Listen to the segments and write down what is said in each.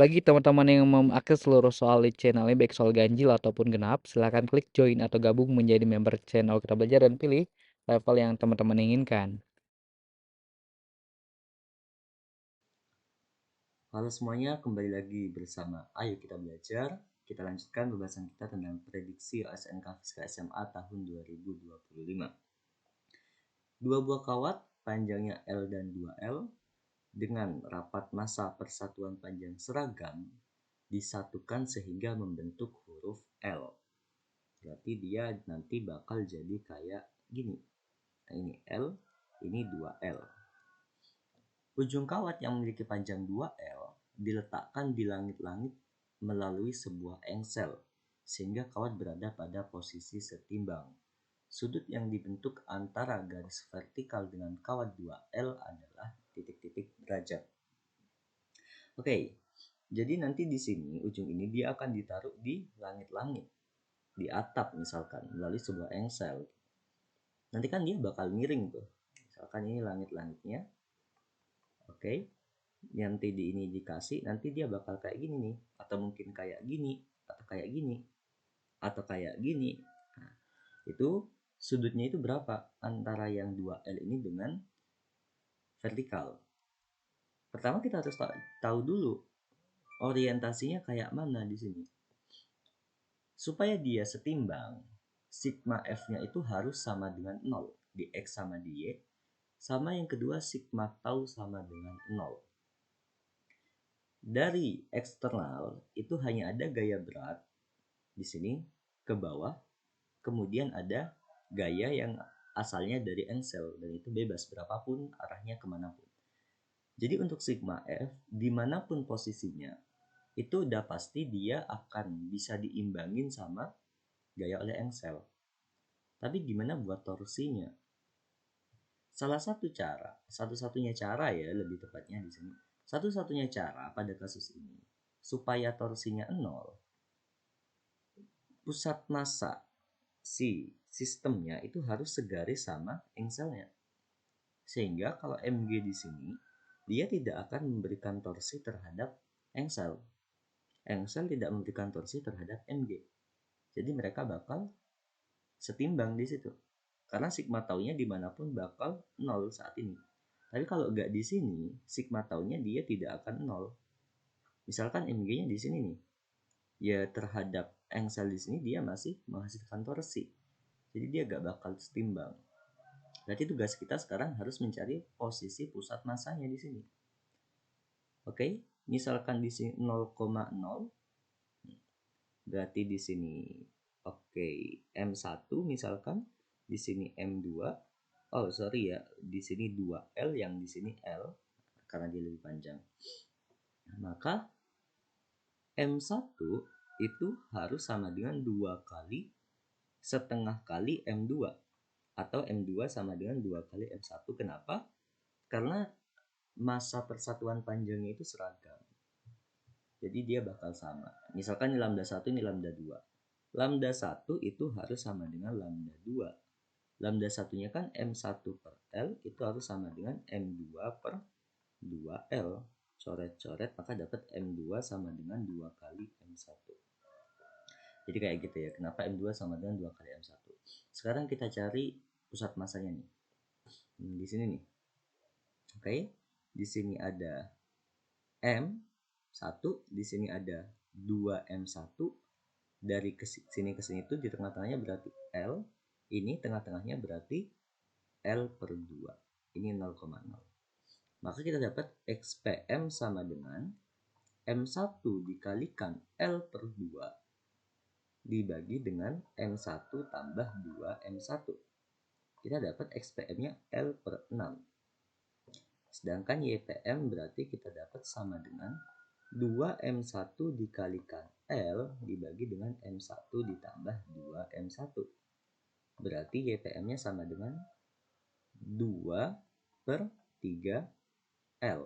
Bagi teman-teman yang mau mengakses seluruh soal di channel ini, baik soal ganjil ataupun genap, silahkan klik join atau gabung menjadi member channel Kita Belajar dan pilih level yang teman-teman inginkan. Halo semuanya, kembali lagi bersama Ayo Kita Belajar. Kita lanjutkan pembahasan kita tentang prediksi SNK Fiska SMA tahun 2025. Dua buah kawat panjangnya L dan 2L dengan rapat massa persatuan panjang seragam disatukan sehingga membentuk huruf L. Berarti dia nanti bakal jadi kayak gini. Nah, ini L, ini 2L. Ujung kawat yang memiliki panjang 2L diletakkan di langit-langit melalui sebuah engsel, sehingga kawat berada pada posisi setimbang. Sudut yang dibentuk antara garis vertikal dengan kawat 2L adalah titik-titik derajat. Oke, jadi nanti di sini ujung ini dia akan ditaruh di langit-langit, di atap misalkan, melalui sebuah engsel. Nanti kan dia bakal miring tuh. Misalkan ini langit-langitnya. Oke, nanti di ini dikasih, nanti dia bakal kayak gini nih, atau mungkin kayak gini, atau kayak gini, atau kayak gini. Nah, itu sudutnya itu berapa antara yang 2L ini dengan vertikal. Pertama kita harus tahu dulu orientasinya kayak mana di sini. Supaya dia setimbang, sigma F-nya itu harus sama dengan 0 di X sama di Y. Sama yang kedua sigma tau sama dengan 0. Dari eksternal itu hanya ada gaya berat di sini ke bawah, kemudian ada gaya yang asalnya dari engsel dan itu bebas berapapun arahnya kemanapun. Jadi untuk sigma F dimanapun posisinya itu udah pasti dia akan bisa diimbangin sama gaya oleh engsel. Tapi gimana buat torsinya? Salah satu cara, satu-satunya cara ya lebih tepatnya di sini. Satu-satunya cara pada kasus ini supaya torsinya 0, pusat massa si sistemnya itu harus segaris sama engselnya. Sehingga kalau Mg di sini, dia tidak akan memberikan torsi terhadap engsel. Engsel tidak memberikan torsi terhadap Mg. Jadi mereka bakal setimbang di situ. Karena sigma taunya dimanapun bakal 0 saat ini. Tapi kalau nggak di sini, sigma taunya dia tidak akan 0. Misalkan Mg-nya di sini nih, ya terhadap engsel di sini dia masih menghasilkan torsi. Jadi dia gak bakal setimbang. Berarti tugas kita sekarang harus mencari posisi pusat massanya di sini. Oke, misalkan di sini 0,0, berarti di sini oke, M1 misalkan, di sini M2. Oh, sorry ya, di sini 2L, yang di sini L karena dia lebih panjang. Maka M1 itu harus sama dengan 2 kali setengah kali M2 atau M2 sama dengan 2 kali M1. Kenapa? Karena massa persatuan panjangnya itu seragam. Jadi dia bakal sama. Misalkan ini lambda 1, ini lambda 2. Lambda 1 itu harus sama dengan lambda 2. Lambda 1-nya kan M1 per L itu harus sama dengan M2 per 2L. Coret-coret maka dapat M2 sama dengan 2 kali M1. Jadi kayak gitu ya. Kenapa M2 sama dengan 2 kali M1. Sekarang kita cari pusat massanya nih. Di sini nih. Oke. Di sini ada M1, di sini ada 2M1. Dari sini ke sini itu di tengah-tengahnya berarti L. Ini tengah-tengahnya berarti L per 2. Ini 0,0. Maka kita dapat XPM sama dengan M1 dikalikan L per 2 dibagi dengan M1 tambah 2M1. Kita dapat XPM-nya L per 6. Sedangkan YPM berarti kita dapat sama dengan 2M1 dikalikan L dibagi dengan M1 ditambah 2M1. Berarti YPM-nya sama dengan 2 per 3L.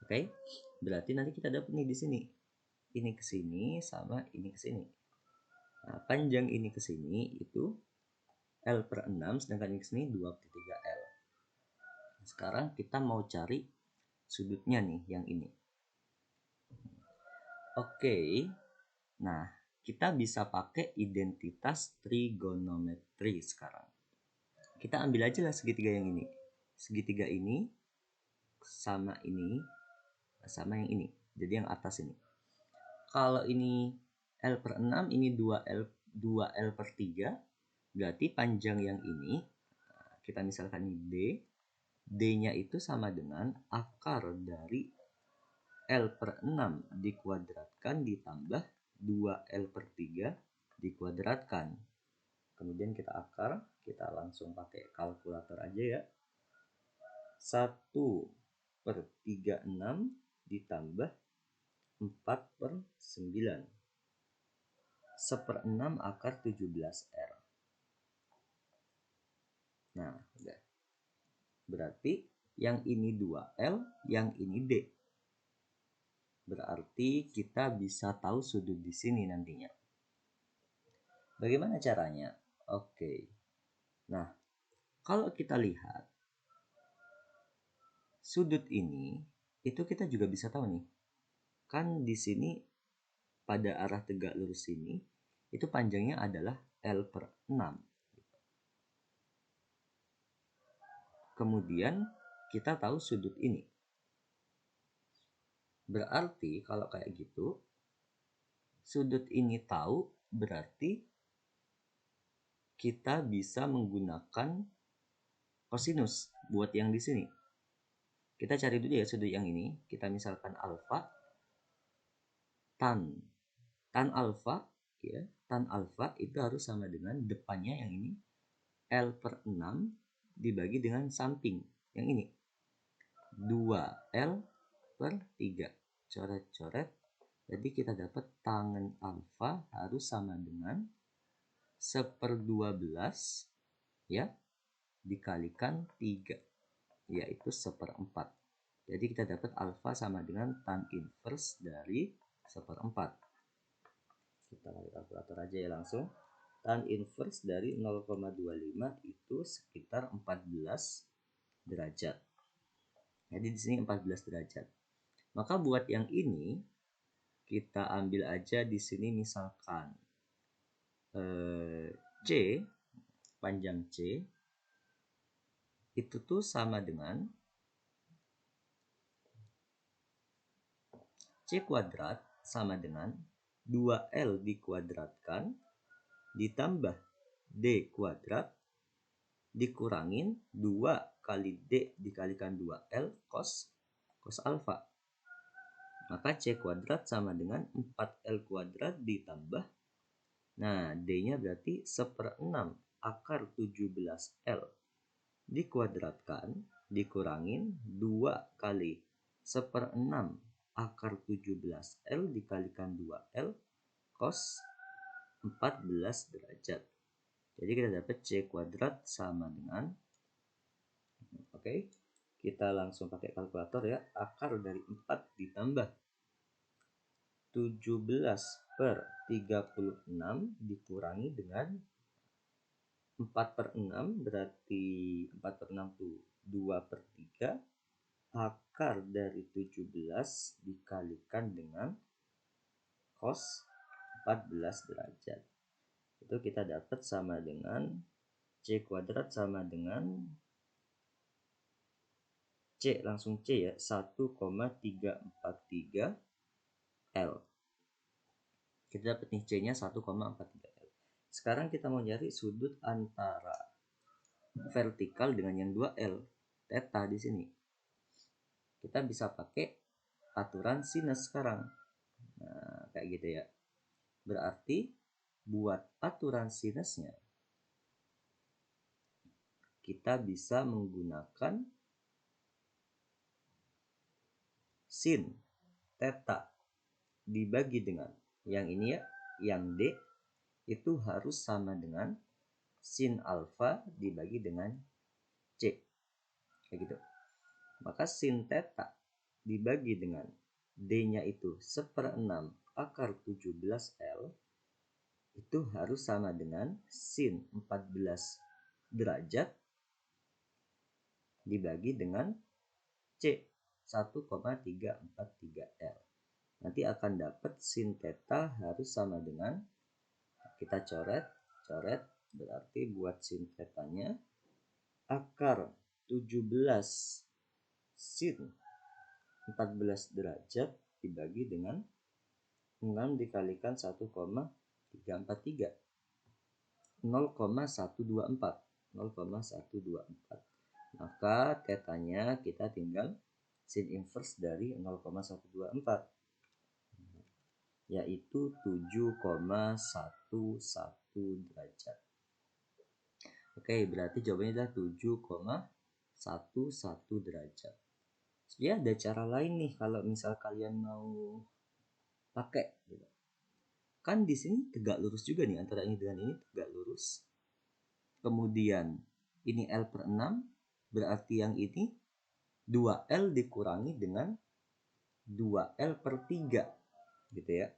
Oke, berarti nanti kita dapat nih di sini. Ini ke sini sama ini ke sini. Nah, panjang ini ke sini itu L per 6, sedangkan ini ke sini 2 per 3L. Sekarang kita mau cari sudutnya nih, yang ini. Oke, nah kita bisa pakai identitas trigonometri sekarang. Kita ambil aja lah segitiga yang ini. Segitiga ini sama yang ini. Jadi yang atas ini. Kalau ini L per 6, ini 2L per 3. Berarti panjang yang ini, kita misalkan ini D. D-nya itu sama dengan akar dari L per 6 dikuadratkan ditambah 2L per 3 dikuadratkan. Kemudian kita akar, kita langsung pakai kalkulator aja ya. 1 per 36 ditambah 4 per 9. 1/6 akar 17R. Nah, udah. Berarti yang ini 2L, yang ini D. Berarti kita bisa tahu sudut di sini nantinya. Bagaimana caranya? Oke. Nah, kalau kita lihat sudut ini, itu kita juga bisa tahu nih. Kan di sini pada arah tegak lurus ini, itu panjangnya adalah L per 6. Kemudian kita tahu sudut ini. Berarti kalau kayak gitu, sudut ini tahu, berarti kita bisa menggunakan kosinus buat yang di sini. Kita cari dulu ya sudut yang ini. Kita misalkan alfa tan alfa ya. Tan alfa itu harus sama dengan depannya yang ini L per 6 dibagi dengan samping yang ini 2L per 3. Coret-coret. Jadi kita dapat tangen alfa harus sama dengan 1/12 ya dikalikan 3, yaitu 1/4. Jadi kita dapat alfa sama dengan tan inverse dari 1/4. Kita pakai kalkulator aja ya langsung. Tan inverse dari 0,25 itu sekitar 14 derajat. Jadi di sini 14 derajat. Maka buat yang ini kita ambil aja di sini misalkan C, panjang C itu tuh sama dengan C kuadrat sama dengan 2L dikuadratkan ditambah D kuadrat dikurangin 2 kali D dikalikan 2L cos alfa. Maka C kuadrat sama dengan 4L kuadrat ditambah, nah D-nya berarti 1/6 akar 17L dikuadratkan dikurangin 2 kali 1/6 akar 17L dikalikan 2L cos 14 derajat. Jadi kita dapat C kuadrat sama dengan, oke, kita langsung pakai kalkulator ya. Akar dari 4 ditambah 17/36 dikurangi dengan 4/6, berarti 4/6 itu 2/3. Akar dari 17 dikalikan dengan cos 14 derajat. Itu kita dapat sama dengan C kuadrat sama dengan C, langsung C ya, 1,343 L. Kita dapat nih C-nya 1,43 L. Sekarang kita mau nyari sudut antara vertikal dengan yang 2L, theta di sini. Kita bisa pakai aturan sinus sekarang. Nah, kayak gitu ya. Berarti buat aturan sinusnya kita bisa menggunakan sin theta dibagi dengan yang ini ya, yang D itu harus sama dengan sin alfa dibagi dengan C. Kayak gitu. Maka sin theta dibagi dengan D-nya itu 1/6 akar 17L itu harus sama dengan sin 14 derajat dibagi dengan C 1,343L. Nanti nanti akan dapat sin theta harus sama dengan, kita coret, berarti buat sin tetanya akar 17 sin 14 derajat dibagi dengan 6 dikalikan 1,343, 0,124. Maka tetanya kita tinggal sin inverse dari 0,124, yaitu 7,11 derajat. Oke, berarti jawabannya adalah 7,11 derajat. Sebenarnya ada cara lain nih kalau misal kalian mau pakai gitu. Kan di sini tegak lurus juga nih, antara ini dengan ini tegak lurus. Kemudian ini L per 6, berarti yang ini 2L dikurangi dengan 2L per 3 gitu ya.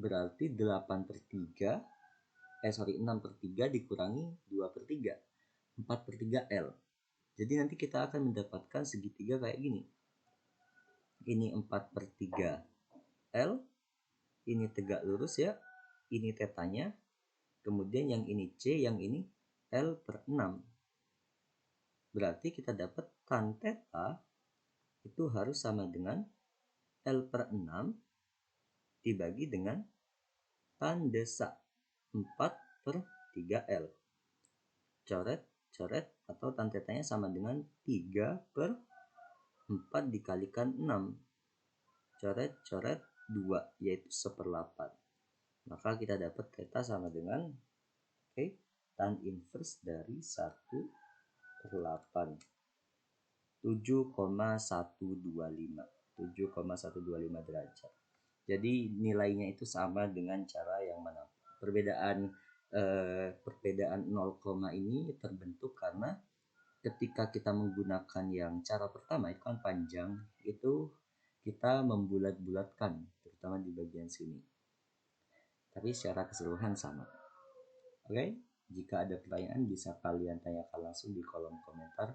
Berarti 8 per 3, 6 per 3 dikurangi 2 per 3, 4 per 3 L. Jadi nanti kita akan mendapatkan segitiga kayak gini. Ini 4 per 3 L, ini tegak lurus ya, ini tetanya, kemudian yang ini C, yang ini L per 6. Berarti kita dapat tan theta itu harus sama dengan L per 6 dibagi dengan tan desak 4 per 3L. Coret, atau tan tetanya sama dengan 3 per 4 dikalikan 6. Coret, 2, yaitu 1/8. Maka kita dapat theta sama dengan tan inverse dari 1/8, 7,125 derajat. Jadi nilainya itu sama dengan cara yang mana? Perbedaan 0, ini terbentuk karena ketika kita menggunakan yang cara pertama itu kan panjang, itu kita membulat-bulatkan terutama di bagian sini. Tapi secara keseluruhan sama. Oke, jika ada pertanyaan bisa kalian tanyakan langsung di kolom komentar.